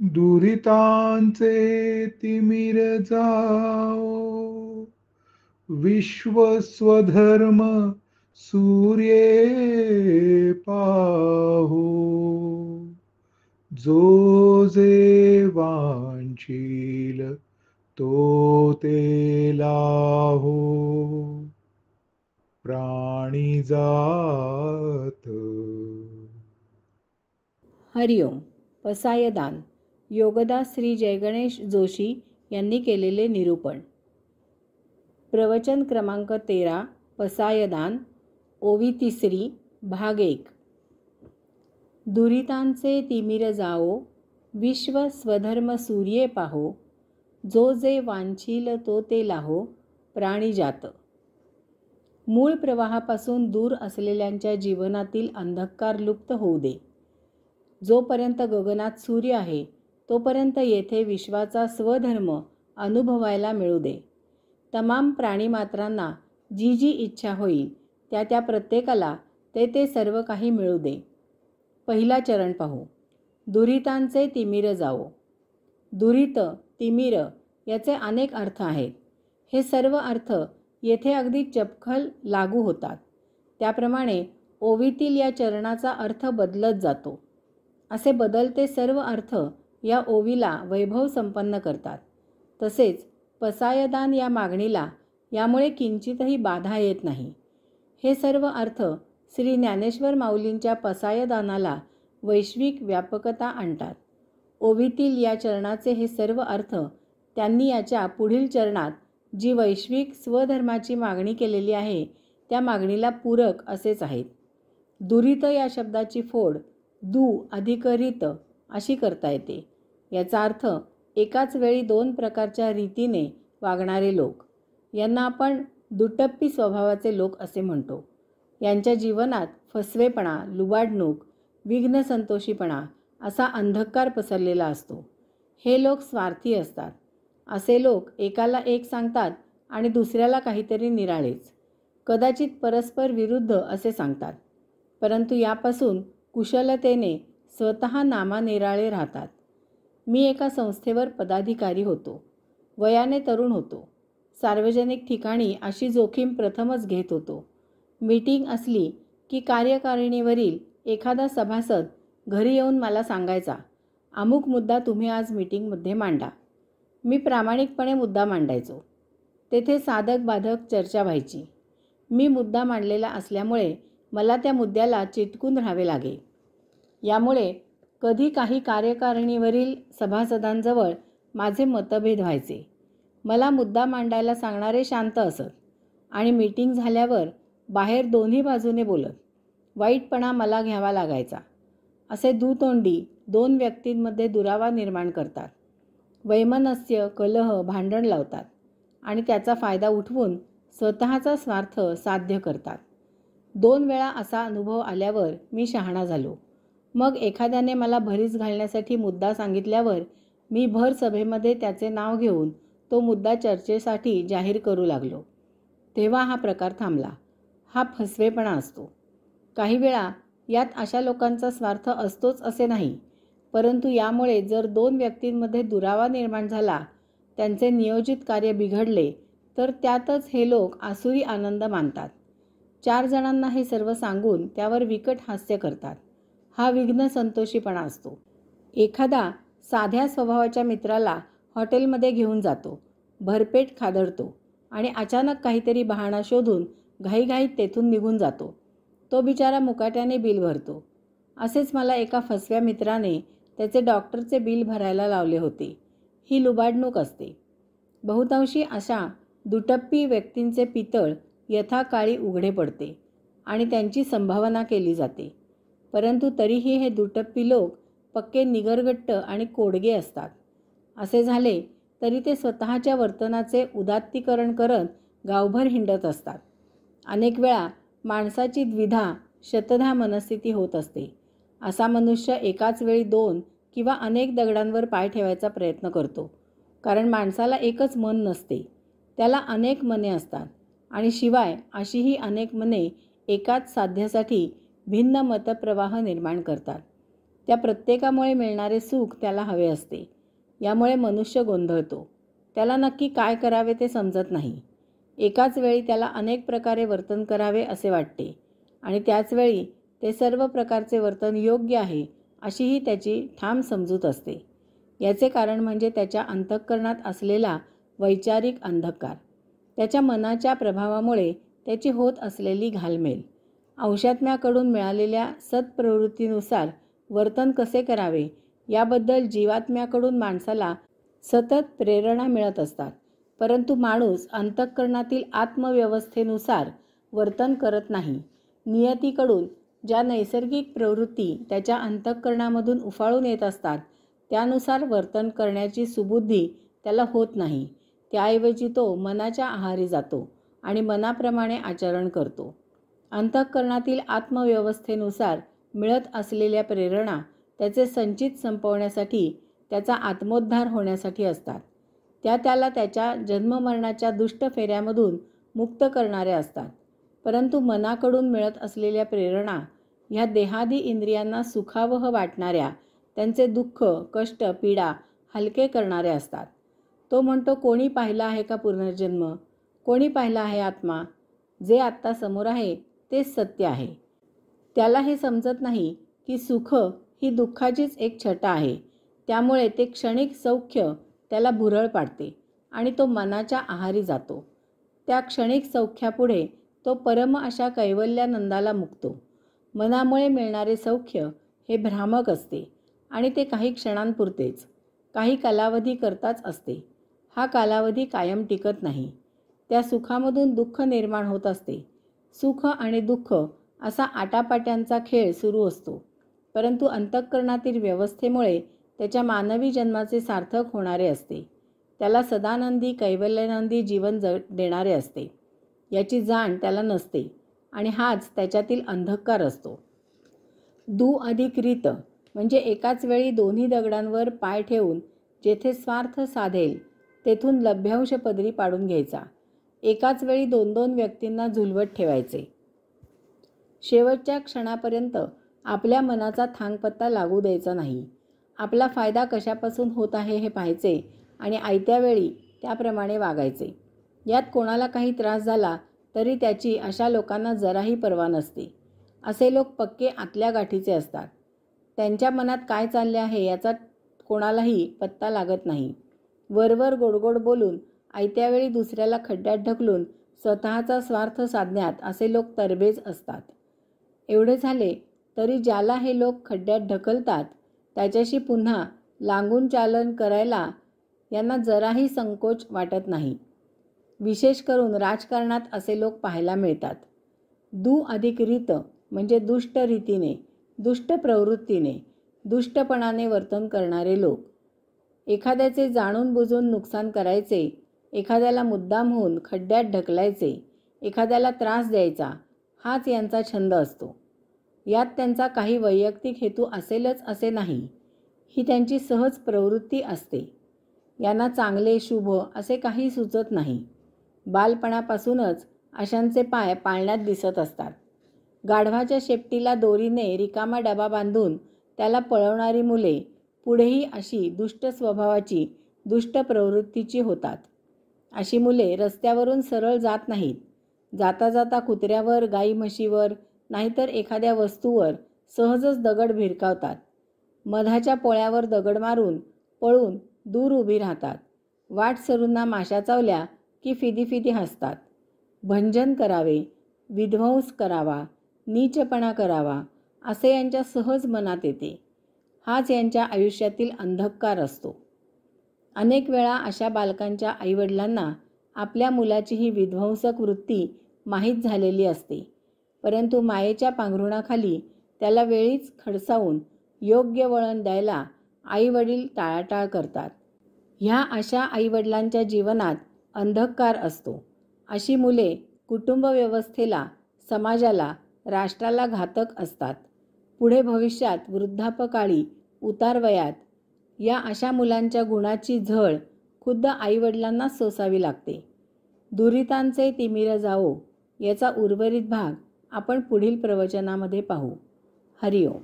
दुरितांचे तिमिर जाओ, विश्व स्वधर्म सूर्ये पाहो. जो जे वांछील तो ते लाहो, प्राणी जात. हरिओम. पसायदान. योगदास श्री जयगणेश जोशी यांनी केलेले निरूपण. प्रवचन क्रमांक 13. पसायदान. ओवी तिसरी. भाग 1. दुरितांचे तिमिर जाओ, विश्व स्वधर्म सूर्ये पाहो. जो जे वांछील तो ते लाहो, प्राणी जात. मूळ प्रवाहापासून दूर असलेल्यांच्या जीवनातील अंधकार लुप्त होऊ दे. जोपर्यंत गगनात सूर्य आहे तोपर्यंत येथे विश्वाचा स्वधर्म अनुभवायला मिळू दे. तमाम प्राणीमात्रांना जी जी इच्छा होईल त्या त्या प्रत्येकाला ते ते सर्व काही मिळू दे. पहिला चरण पाहू. दुरितांचे तिमिर जाओ. दुरित, तिमिर याचे अनेक अर्थ आहेत. हे सर्व अर्थ येथे अगदी चपखल लागू होतात. त्याप्रमाणे ओवीतील या चरणाचा अर्थ बदलत जातो. असे बदलते सर्व अर्थ या ओवीला वैभव संपन्न करतात. तसेच पसायदान या मागणीला यामुळे किंचितही बाधा येत नाही. हे सर्व अर्थ श्री ज्ञानेश्वर माऊलींच्या पसायदानाला वैश्विक व्यापकता आणतात. ओवीतील या चरणाचे हे सर्व अर्थ त्यांनी याच्या पुढील चरणात जी वैश्विक स्वधर्माची मागणी केलेली आहे त्या मागणीला पूरक असेच आहेत. दुरित या शब्दाची फोड दू अधिक रित अशी करता येते. याचा अर्थ एकाच वेळी दोन प्रकारच्या रीतीने वागणारे लोक. यांना आपण दुटप्पी स्वभावाचे लोक असे म्हणतो. यांच्या जीवनात फसवेपणा, लुबाडणूक, विघ्नसंतोषीपणा असा अंधकार पसरलेला असतो. हे लोक स्वार्थी असतात. असे लोक एकाला एक सांगतात आणि दुसऱ्याला काहीतरी निराळेच, कदाचित परस्पर विरुद्ध असे सांगतात. परंतु यापासून कुशलतेने स्वतः नामानिराळे राहतात. मी एका संस्थेवर पदाधिकारी होतो. वयाने तरुण होतो. सार्वजनिक ठिकाणी अशी जोखीम प्रथमच घेत होतो. मीटिंग असली की कार्यकारिणीवरील एखादा सभासद घरी येऊन मला सांगायचा, अमुक मुद्दा तुम्ही आज मीटिंगमध्ये मांडा. मी प्रामाणिकपणे मुद्दा मांडायचो. तेथे साधक बाधक चर्चा व्हायची. मी मुद्दा मांडलेला असल्यामुळे मला त्या मुद्द्याला चिटकून राहावे लागे. यामुळे कधी काही कार्यकारिणीवरील सभासदांजवळ माझे मतभेद व्हायचे. मला मुद्दा मांडायला सांगणारे शांत असत आणि मीटिंग झाल्यावर बाहेर दोन्ही बाजूने बोलत. वाईटपणा मला घ्यावा लागायचा. असे दुतोंडी दोन व्यक्तींमध्ये दुरावा निर्माण करतात. वैमनस्य, कलह, भांडण लावतात आणि त्याचा फायदा उठवून स्वतःचा स्वार्थ साध्य करतात. 2 वेळा असा अनुभव आल्यावर मी शहाणा झालो. मग एखाद्याने मला भरीस घालण्यासाठी मुद्दा सांगितल्यावर मी भर सभेमध्ये त्याचे नाव घेऊन तो मुद्दा चर्चेसाठी जाहीर करू लागलो. तेव्हा हा प्रकार थांबला. हा फसवेपणा असतो. काही वेळा यात अशा लोकांचा स्वार्थ असतोच असे नाही, परंतु यामुळे जर 2 व्यक्तींमध्ये दुरावा निर्माण झाला, त्यांचे नियोजित कार्य बिघडले, तर त्यातच हे लोक आसुरी आनंद मानतात. 4 जणांना हे सर्व सांगून त्यावर विकट हास्य करतात. हा विघ्न संतोषीपणा असतो. एखादा साध्या स्वभावाच्या मित्राला हॉटेलमध्ये घेऊन जातो, भरपेट खादडतो आणि अचानक काहीतरी बहाणा शोधून घाईघाईत तेथून निघून जातो. तो बिचारा मुकाट्याने बिल भरतो. असेच मला एका फसव्या मित्राने त्याचे डॉक्टरचे बिल भरायला लावले होते. ही लुबाडणूक असते. बहुतांशी अशा दुटप्पी व्यक्तींचे पितळ यथाकाळी उघडे पडते आणि त्यांची संभावना केली जाते. परंतु तरीही हे दुटप्पी लोक पक्के निगरगट्ट आणि कोडगे असतात. असे झाले तरी ते स्वतःच्या वर्तनाचे उदात्तीकरण करत गावभर हिंडत असतात. अनेक वेळा माणसाची द्विधा शतधा मनस्थिती होत असते. असा मनुष्य एकाच वेळी 2 किंवा अनेक दगडांवर पाय ठेवायचा प्रयत्न करतो. कारण माणसाला एकच मन नसते, त्याला अनेक मने असतात आणि शिवाय अशीही अनेक मने एकाच साध्यासाठी भिन्न मतप्रवाह निर्माण करतात. त्या प्रत्येकामुळे मिळणारे सुख त्याला हवे असते. यामुळे मनुष्य गोंधळतो. त्याला नक्की काय करावे ते समजत नाही. एकाच वेळी त्याला अनेक प्रकारे वर्तन करावे असे वाटते आणि त्याच वेळी ते सर्व प्रकारचे वर्तन योग्य आहे अशीही त्याची ठाम समजूत असते. याचे कारण म्हणजे त्याच्या अंतःकरणात असलेला वैचारिक अंधकार, त्याच्या मनाच्या प्रभावामुळे त्याची होत असलेली घालमेल. अंशात्म्याकडून मिळालेल्या सत्प्रवृत्तीनुसार वर्तन कसे करावे याबद्दल जीवात्म्याकडून माणसाला सतत प्रेरणा मिळत असतात. परंतु माणूस अंतःकरणातील आत्मव्यवस्थेनुसार वर्तन करत नाही. नियतीकडून ज्या नैसर्गिक प्रवृत्ती त्याच्या अंतःकरणामधून उफाळून येत असतात त्यानुसार वर्तन करण्याची सुबुद्धी त्याला होत नाही. त्याऐवजी तो मनाच्या आहारी जातो आणि मनाप्रमाणे आचरण करतो. अंतःकरणातील आत्मव्यवस्थेनुसार मिळत असलेल्या प्रेरणा त्याचे संचित संपवण्यासाठी, त्याचा आत्मोद्धार होण्यासाठी असतात. त्या त्याला त्याच्या जन्ममरणाच्या दुष्ट फेऱ्यामधून मुक्त करणाऱ्या असतात. परंतु मनाकडून मिळत असलेल्या प्रेरणा ह्या देहादी इंद्रियांना सुखावह वाटणाऱ्या, त्यांचे दुःख, कष्ट, पीडा हलके करणारे असतात. तो म्हणतो, कोणी पाहिला आहे का पुनर्जन्म? कोणी पाहिला आहे आत्मा? जे आत्ता समोर आहे तेच सत्य आहे. त्याला हे समजत नाही की सुख ही दुःखाचीच एक छटा आहे. त्यामुळे ते क्षणिक सौख्य त्याला भुरळ पाडते आणि तो मनाच्या आहारी जातो. त्या क्षणिक सौख्यापुढे तो परम अशा कैवल्यानंदाला मुकतो. मनामुळे मिळणारे सौख्य हे भ्रामक असते आणि ते काही क्षणांपुरतेच, काही कालावधी करताच असते. हा कालावधी कायम टिकत नाही. त्या सुखामधून दुःख निर्माण होत असते. सुख आणि दुःख असा आटापाट्यांचा खेळ सुरू असतो. परंतु अंतःकरणातील व्यवस्थेमुळे त्याच्या मानवी जन्माचे सार्थक होणारे असते. त्याला सदानंदी कैवल्यानंदी जीवन देणारे असते. याची जाण त्याला नसते आणि हाच त्याच्यातील अंधकार असतो. दू अधिक रीत म्हणजे एकाच वेळी दोन्ही दगडांवर पाय ठेवून जेथे स्वार्थ साधेल तेथून लभ्यांश पदरी पाडून घ्यायचा. एकाच वेळी 2-2 व्यक्तींना झुलवत ठेवायचे. शेवटच्या क्षणापर्यंत आपल्या मनाचा थांगपत्ता लागू द्यायचा नाही. आपला फायदा कशापासून होत आहे हे पाहायचे आणि आयत्या वेळी त्याप्रमाणे वागायचे. यात कोणाला काही त्रास झाला तरी त्याची अशा लोकांना जराही पर्वा नसते. असे लोक पक्के आतल्या गाठीचे असतात. त्यांच्या मनात काय चालले आहे याचा कोणालाही पत्ता लागत नाही. वरवर गोडगोड बोलून आयत्या वेळी दुसऱ्याला खड्ड्यात ढकलून स्वतःचा स्वार्थ साधण्यात असे लोक तरबेज असतात. एवढे झाले तरी ज्याला हे लोक खड्ड्यात ढकलतात त्याच्याशी पुन्हा लागून चालन करायला यांना जराही संकोच वाटत नाही. विशेष करून राजकारणात असे लोक पाहायला मिळतात. दू अधिक रीत म्हणजे दुष्ट रीतीने, दुष्ट प्रवृत्तीने, दुष्टपणाने वर्तन करणारे लोक. एखाद्याचे जाणून बुजून नुकसान करायचे, एखाद्याला मुद्दाम होऊन खड्ड्यात ढकलायचे, एखाद्याला त्रास द्यायचा हाच यांचा छंद असतो. यात त्यांचा काही वैयक्तिक हेतू असेलच असे नाही. ही त्यांची सहज प्रवृत्ती असते. यांना चांगले शुभ असे काही सुचत नाही. बालपणापासूनच अशांचे पाय पाळण्यात दिसत असतात. गाढवाच्या शेपटीला दोरीने रिकामा डबा बांधून त्याला पळवणारी मुले पुढेही अशी दुष्ट स्वभावाची, दुष्ट प्रवृत्तीची होतात. अशी मुले रस्त्यावरून सरळ जात नाहीत. जाता जाता कुत्र्यावर, गाई म्हशीवर नाहीतर एखाद्या वस्तूवर सहजच दगड भिरकावतात. मधाच्या पोळ्यावर दगड मारून पळून दूर उभी राहतात. वाटसरूंना माशा चावल्या की फिदी हसतात. भंजन करावे, विध्वंस करावा, नीचपणा करावा असे यांच्या सहज मनात येते. हाच यांच्या आयुष्यातील अंधकार असतो. अनेक वेळा अशा बालकांच्या आईवडिलांना आपल्या मुलाची ही विध्वंसक वृत्ती माहीत झालेली असते. परंतु मायेच्या पांघरुणाखाली त्याला वेळीच खडसावून योग्य वळण द्यायला आईवडील टाळाटाळ करतात. ह्या अशा आईवडिलांच्या जीवनात अंधकार असतो. अशी मुले कुटुंब व्यवस्थेला, समाजाला, राष्ट्राला घातक असतात. पुढे भविष्यात वृद्धापकाळी, उतारवयात या अशा मुलांच्या गुणाची झळ खुद्द आईवडिलांनाच सोसावी लागते. दुरितांचे तिमिर जावो याचा उर्वरित भाग आपण पुढील प्रवचनामध्ये पाहू. हरिओम.